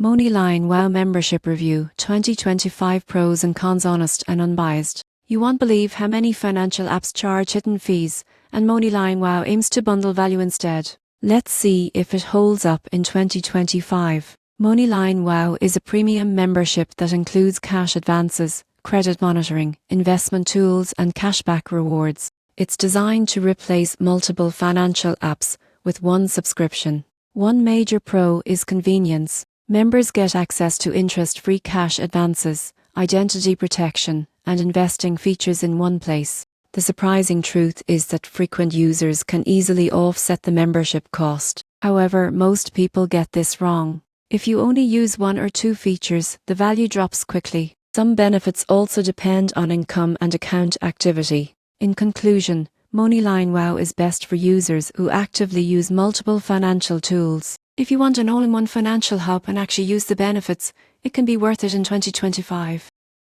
MoneyLion Wow Membership Review 2025 Pros and Cons. Honest and unbiased. You won't believe how many financial apps charge hidden fees, and MoneyLion Wow aims to bundle value instead. Let's see if it holds up in 2025. MoneyLion Wow is a premium membership that includes cash advances, credit monitoring, investment tools, and cashback rewards. It's designed to replace multiple financial apps with one subscription. One major pro is convenience. Members get access to interest-free cash advances, identity protection, and investing features in one place. The surprising truth is that frequent users can easily offset the membership cost. However, most people get this wrong. If you only use one or two features, the value drops quickly. Some benefits also depend on income and account activity. In conclusion, MoneyLion Wow is best for users who actively use multiple financial tools. If you want an all-in-one financial hub and actually use the benefits, it can be worth it in 2025.